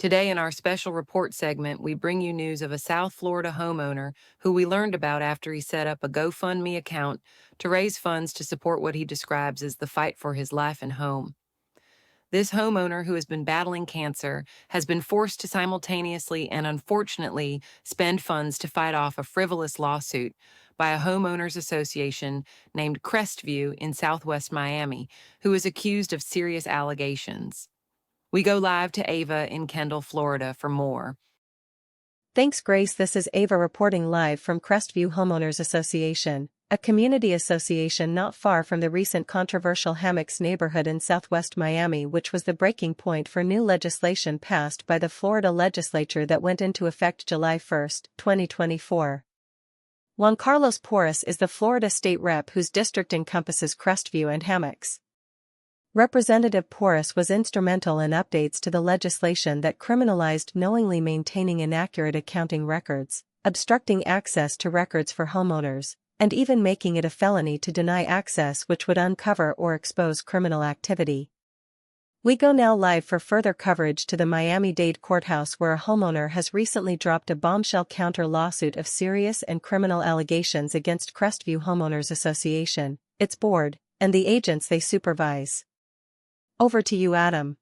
Today, in our special report segment, we bring you news of a South Florida homeowner who we learned about after he set up a GoFundMe account to raise funds to support what he describes as the fight for his life and home. This homeowner, who has been battling cancer, has been forced to simultaneously and unfortunately spend funds to fight off a frivolous lawsuit by a homeowners association named Crestview in Southwest Miami, who is accused of serious allegations. We go live to Ava in Kendall, Florida for more. Thanks, Grace. This is Ava reporting live from Crestview Homeowners Association, a community association not far from the recent controversial Hammocks neighborhood in Southwest Miami, which was the breaking point for new legislation passed by the Florida legislature that went into effect July 1, 2024. Juan Carlos Porras is the Florida state rep whose district encompasses Crestview and Hammocks. Representative Porras was instrumental in updates to the legislation that criminalized knowingly maintaining inaccurate accounting records, obstructing access to records for homeowners, and even making it a felony to deny access, which would uncover or expose criminal activity. We go now live for further coverage to the Miami-Dade courthouse, where a homeowner has recently dropped a bombshell counter lawsuit of serious and criminal allegations against Crestview Homeowners Association, its board, and the agents they supervise. Over to you, Adam.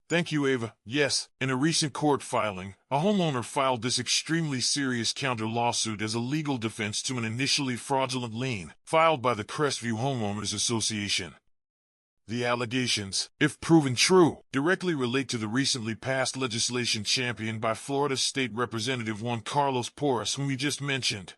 Thank you, Ava. Yes, in a recent court filing, a homeowner filed this extremely serious counter lawsuit as a legal defense to an initially fraudulent lien filed by the Crestview Homeowners Association. The allegations, if proven true, directly relate to the recently passed legislation championed by Florida State Representative Juan Carlos Porras, whom you just mentioned.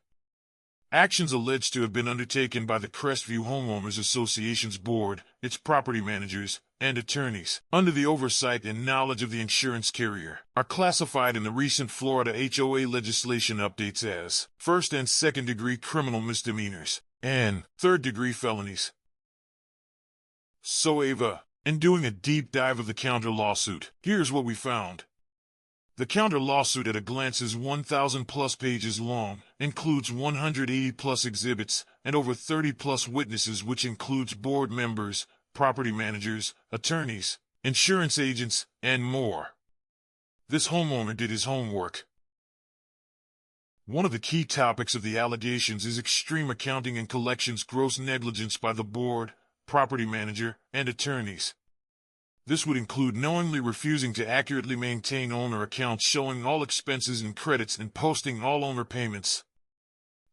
Actions alleged to have been undertaken by the Crestview Homeowners Association's board, its property managers, and attorneys, under the oversight and knowledge of the insurance carrier, are classified in the recent Florida HOA legislation updates as first- and second-degree criminal misdemeanors and third-degree felonies. So, Ava, in doing a deep dive of the counter lawsuit, here's what we found. The counter lawsuit at a glance is 1,000-plus pages long, includes 180-plus exhibits, and over 30-plus witnesses, which includes board members, property managers, attorneys, insurance agents, and more. This homeowner did his homework. One of the key topics of the allegations is extreme accounting and collections gross negligence by the board, property manager, and attorneys. This would include knowingly refusing to accurately maintain owner accounts, showing all expenses and credits, and posting all owner payments.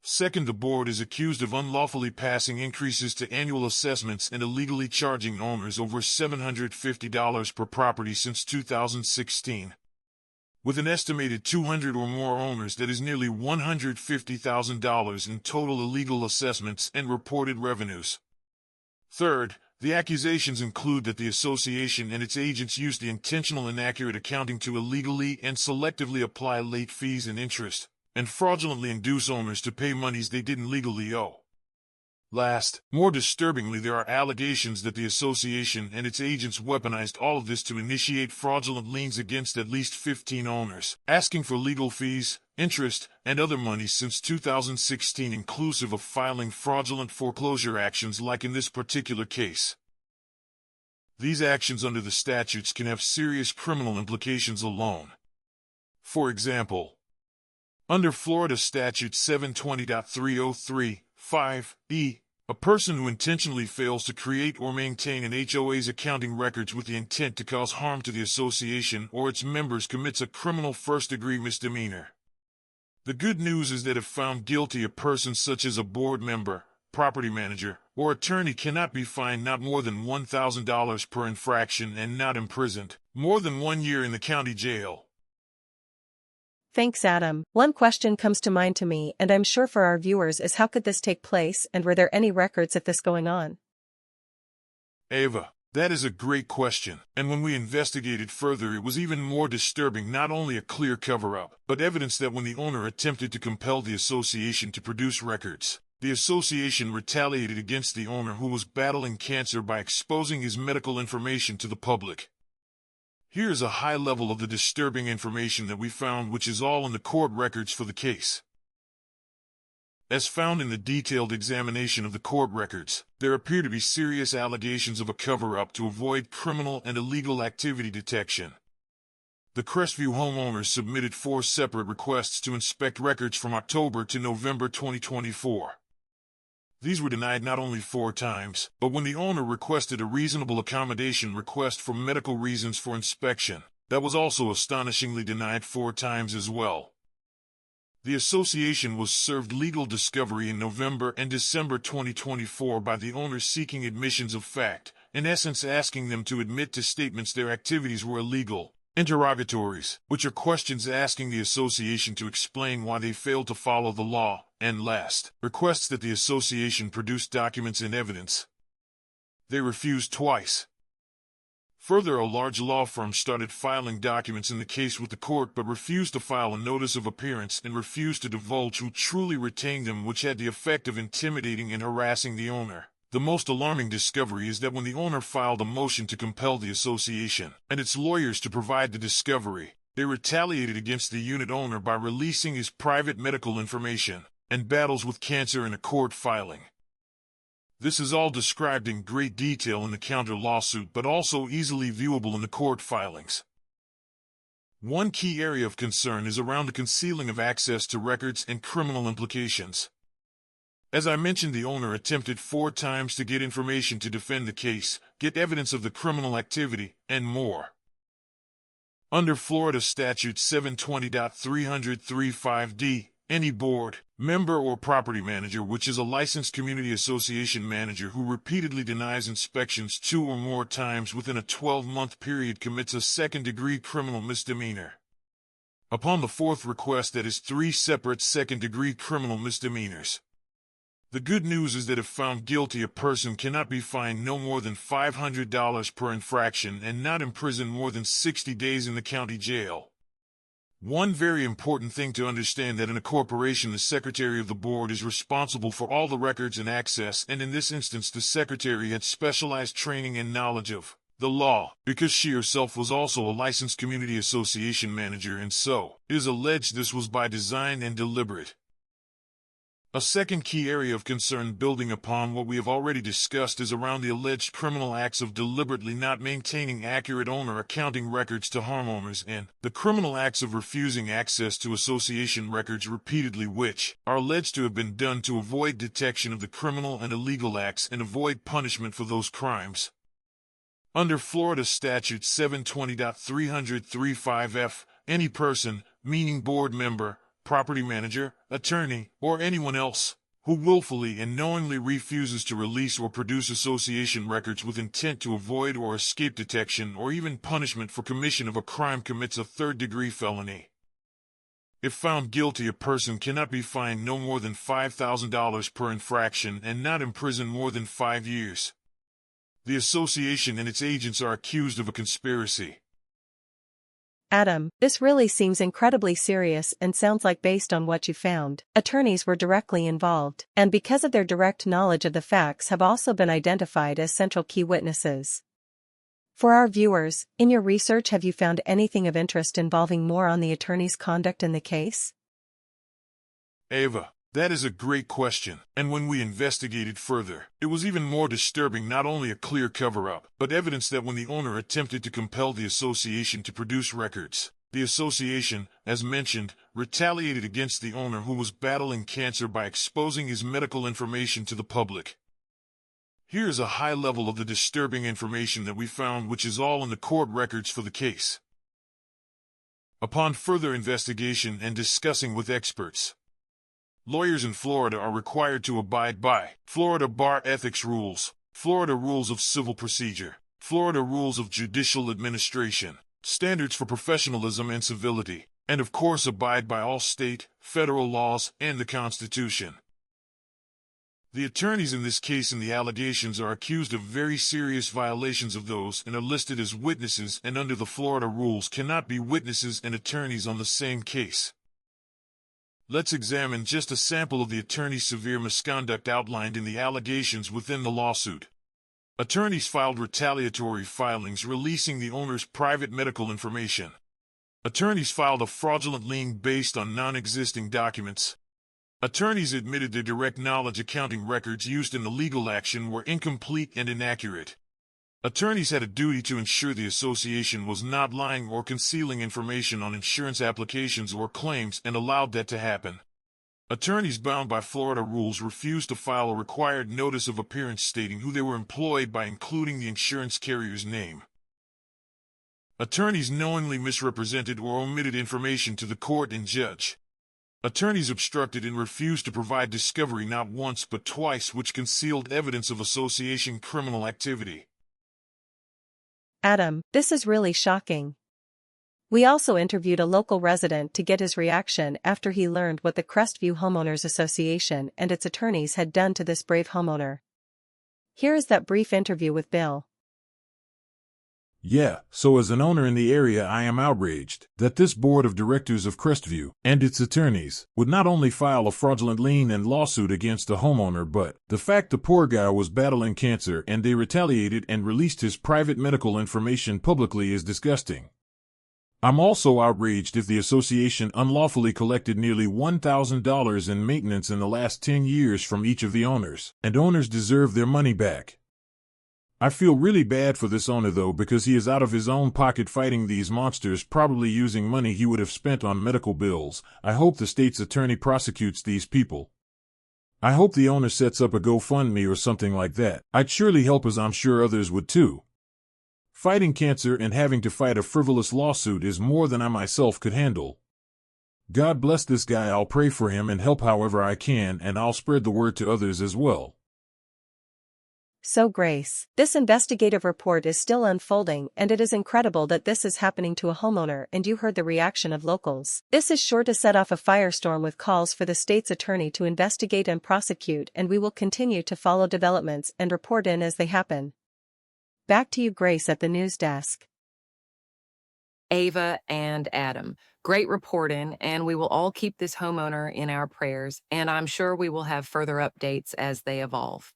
Second, the board is accused of unlawfully passing increases to annual assessments and illegally charging owners over $750 per property since 2016. With an estimated 200 or more owners, that is nearly $150,000 in total illegal assessments and reported revenues. Third, the accusations include that the association and its agents used the intentional inaccurate accounting to illegally and selectively apply late fees and interest, and fraudulently induce owners to pay monies they didn't legally owe. Last, more disturbingly, there are allegations that the association and its agents weaponized all of this to initiate fraudulent liens against at least 15 owners, asking for legal fees, interest, and other monies since 2016, inclusive of filing fraudulent foreclosure actions like in this particular case. These actions under the statutes can have serious criminal implications alone. For example, under Florida Statute 720.303(5)(e), a person who intentionally fails to create or maintain an HOA's accounting records with the intent to cause harm to the association or its members commits a criminal first-degree misdemeanor. The good news is that if found guilty, a person such as a board member, property manager, or attorney cannot be fined not more than $1,000 per infraction and not imprisoned more than 1 year in the county jail. Thanks, Adam. One question comes to mind to me, and I'm sure for our viewers, is how could this take place, and were there any records of this going on? Ava, that is a great question, and when we investigated further, it was even more disturbing. Not only a clear cover-up, but evidence that when the owner attempted to compel the association to produce records, the association retaliated against the owner, who was battling cancer, by exposing his medical information to the public. Here is a high level of the disturbing information that we found, which is all in the court records for the case. As found in the detailed examination of the court records, there appear to be serious allegations of a cover-up to avoid criminal and illegal activity detection. the Crestview homeowners submitted 4 separate requests to inspect records from October to November 2024. These were denied not only 4 times, but when the owner requested a reasonable accommodation request for medical reasons for inspection, that was also astonishingly denied 4 times as well. The association was served legal discovery in November and December 2024 by the owners seeking admissions of fact, in essence asking them to admit to statements their activities were illegal. Interrogatories, which are questions asking the association to explain why they failed to follow the law, and last, requests that the association produce documents and evidence. They refused twice. Further, a large law firm started filing documents in the case with the court but refused to file a notice of appearance and refused to divulge who truly retained them, which had the effect of intimidating and harassing the owner. The most alarming discovery is that when the owner filed a motion to compel the association and its lawyers to provide the discovery, they retaliated against the unit owner by releasing his private medical information and battles with cancer in a court filing. This is all described in great detail in the counter lawsuit, but also easily viewable in the court filings. One key area of concern is around the concealing of access to records and criminal implications. As I mentioned, the owner attempted 4 times to get information to defend the case, get evidence of the criminal activity, and more. Under Florida Statute 720.335d, any board, member or property manager which is a licensed community association manager who repeatedly denies inspections 2 or more times within a 12-month period commits a second-degree criminal misdemeanor. Upon the 4th request, that is 3 separate second-degree criminal misdemeanors. The good news is that if found guilty, a person cannot be fined no more than $500 per infraction and not imprisoned more than 60 days in the county jail. One very important thing to understand that in a corporation, the secretary of the board is responsible for all the records and access, and in this instance the secretary had specialized training and knowledge of the law, because she herself was also a licensed community association manager, and so it is alleged this was by design and deliberate. A second key area of concern, building upon what we have already discussed, is around the alleged criminal acts of deliberately not maintaining accurate owner accounting records to homeowners and the criminal acts of refusing access to association records repeatedly, which are alleged to have been done to avoid detection of the criminal and illegal acts and avoid punishment for those crimes. Under Florida Statute 720.335f, any person, meaning board member, property manager, attorney, or anyone else, who willfully and knowingly refuses to release or produce association records with intent to avoid or escape detection or even punishment for commission of a crime commits a third-degree felony. If found guilty, a person cannot be fined no more than $5,000 per infraction and not imprisoned more than 5 years. The association and its agents are accused of a conspiracy. Adam, this really seems incredibly serious and sounds like, based on what you found, attorneys were directly involved, and because of their direct knowledge of the facts have also been identified as central key witnesses. For our viewers, in your research, have you found anything of interest involving more on the attorney's conduct in the case? Ava, that is a great question, and when we investigated further, it was even more disturbing. Not only a clear cover-up, but evidence that when the owner attempted to compel the association to produce records, the association, as mentioned, retaliated against the owner, who was battling cancer, by exposing his medical information to the public. Here is a high level of the disturbing information that we found, which is all in the court records for the case. Upon further investigation and discussing with experts, lawyers in Florida are required to abide by Florida Bar Ethics Rules, Florida Rules of Civil Procedure, Florida Rules of Judicial Administration, Standards for Professionalism and Civility, and of course abide by all state, federal laws, and the Constitution. The attorneys in this case and the allegations are accused of very serious violations of those and are listed as witnesses, and under the Florida rules cannot be witnesses and attorneys on the same case. Let's examine just a sample of the attorney's severe misconduct outlined in the allegations within the lawsuit. Attorneys filed retaliatory filings releasing the owner's private medical information. Attorneys filed a fraudulent lien based on non-existing documents. Attorneys admitted their direct knowledge accounting records used in the legal action were incomplete and inaccurate. Attorneys had a duty to ensure the association was not lying or concealing information on insurance applications or claims and allowed that to happen. Attorneys bound by Florida rules refused to file a required notice of appearance stating who they were employed by including the insurance carrier's name. Attorneys knowingly misrepresented or omitted information to the court and judge. Attorneys obstructed and refused to provide discovery not once but twice, which concealed evidence of association criminal activity. Adam, this is really shocking. We also interviewed a local resident to get his reaction after he learned what the Crestview Homeowners Association and its attorneys had done to this brave homeowner. Here is that brief interview with Bill. Yeah, so as an owner in the area, I am outraged that this board of directors of Crestview and its attorneys would not only file a fraudulent lien and lawsuit against the homeowner, but the fact the poor guy was battling cancer and they retaliated and released his private medical information publicly is disgusting. I'm also outraged if the association unlawfully collected nearly $1,000 in maintenance in the last 10 years from each of the owners, and owners deserve their money back. I feel really bad for this owner though, because he is out of his own pocket fighting these monsters, probably using money he would have spent on medical bills. I hope the state's attorney prosecutes these people. I hope the owner sets up a GoFundMe or something like that. I'd surely help, as I'm sure others would too. Fighting cancer and having to fight a frivolous lawsuit is more than I myself could handle. God bless this guy. I'll pray for him and help however I can, and I'll spread the word to others as well. So Grace, this investigative report is still unfolding, and it is incredible that this is happening to a homeowner, and you heard the reaction of locals. This is sure to set off a firestorm with calls for the state's attorney to investigate and prosecute, and we will continue to follow developments and report in as they happen. Back to you, Grace, at the news desk. Ava and Adam, great reporting, and we will all keep this homeowner in our prayers, and I'm sure we will have further updates as they evolve.